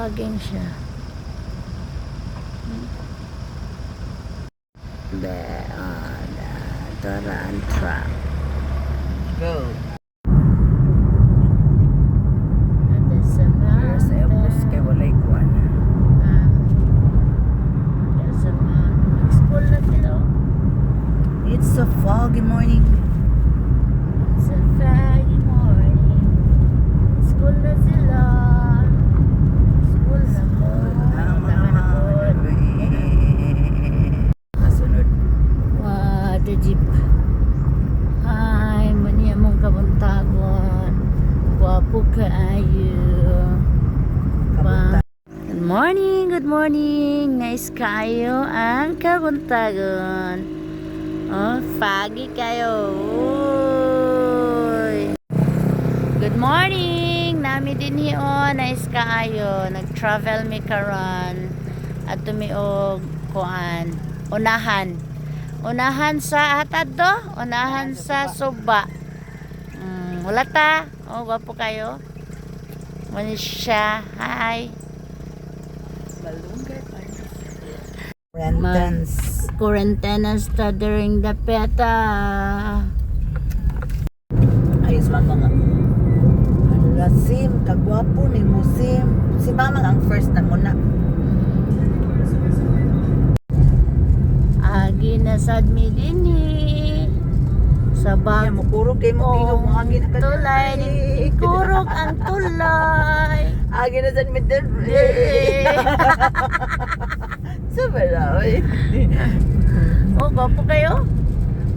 Saging siya. Daraan truck. Go. There's a mountain. Walay kuwan. There's a mountain. Mag-school na sila. It's a foggy morning. It's a foggy morning. School na sila. School na po. Kasunod. Wow, the jeep. Hi, mani among kabuntagon. Guwapo kaayo. Wow. Good morning. Nice kayo ang kabuntagon. Oh, foggy kayo. Uy. Good morning. Nami din hiyo. Nice kayo. Nag-travel mi karon. At tumiog kuan. Unahan sa hatad do. Unahan sa suba. Wala ta. Oh, gwapo kayo. Manisha. Hi. Quarantena studying the peta. Ayos man mga. Ala Sim, kagwapo ni mo Sim. Si Mama ang first na muna. Agi na sad mi dinhi. Sa Ay, bag mukurog kay mo tingog mo agi na ka. tulay. Kurog ang tulay. Agi na sa middle. Sabala oy. Oh, gwapo kayo?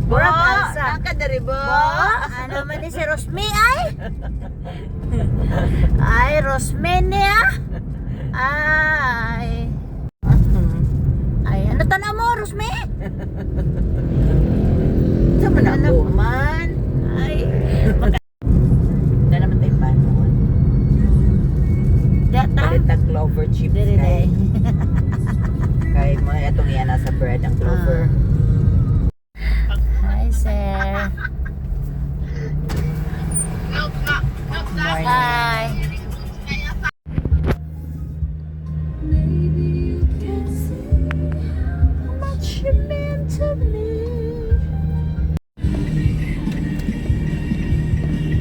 Murag alsa. Nakadari ba? Ano man ni si Rosme ay? Ay, Rosme niya? Ay. Ay, ano tanaw mo, Rosme? Sama na ako man. Ay. Na naman tayo panon. Data? Balita clover chips Dere kay. Kay mo itong iyan nasa bread ang clover. Hi, sir. Morning. Hi. Maybe you can see how much you meant to me.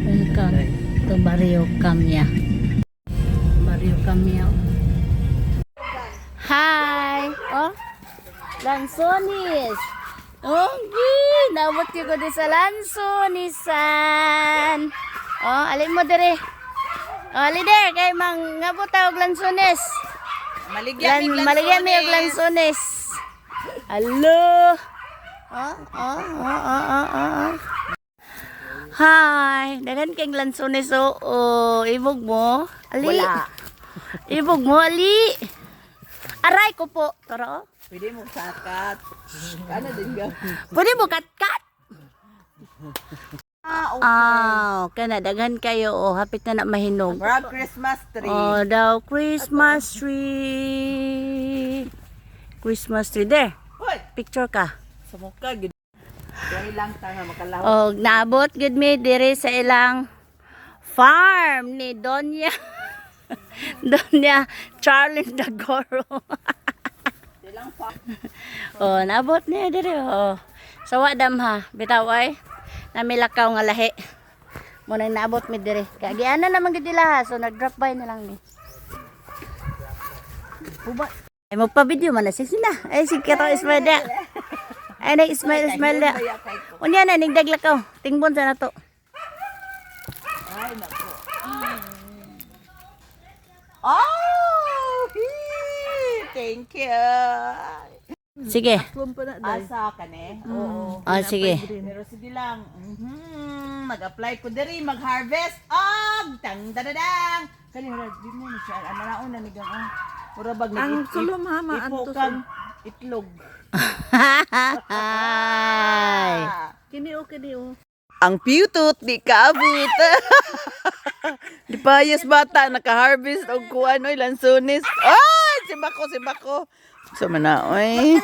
Welcome to Barrio Camia. Barrio Camia. Hi! Oh, Lansones! Okay! Nabot ko di sa Lansonisan! Oh, alin mo dire. Oh, lider, kay mang ngabota og Lansones. Maligyan mi og Lansones. Hello. Hi, dagan kay Lansones ibog mo. Ali. Wala. Ibog mo ali. Aray ko po. Tara. Pwede mo sakat. Ano din gawin? Pwede mo kat-kat. Okay. Kana daghan kayo hapit na mahinog. Merry Christmas tree. Oh, daw Christmas tree. Christmas tree there. Hoy, Picture ka. sumuka gid. Kaya lang tanga makalaw. Oh, naabot gud mi dire sa ilang farm ni Donya. Donya Charlene Dagoro. Silang pa. Oh, naabot niya dire oh. Sawa dam ha, bitaw ay. Namilakaw nga lahi. Mo nang naabot mi dire. Kaya giana naman gid nila ha, so nag-drop by na lang ni. Uba. Ay magpa-video man na sila. Ay sige ka Ismail. Ay na Ismail da. Unya na ning daglakaw. Tingbon sa nato. Ay nako. Oh, thank you. Sige. Asa ka ne? Oo. Oh, sige. Pero sige lang. Mag-apply ko diri, mag-harvest. Tang dadadang. Kani ra di mo ni siya ana na ni gang. Ura bag Ang sulom ha, ipo kang itlog. Ay. Kini o. Ang piutot di kaabot. Di payas bata naka-harvest og kuan oy lansones. Ay, si bako. So mana oy.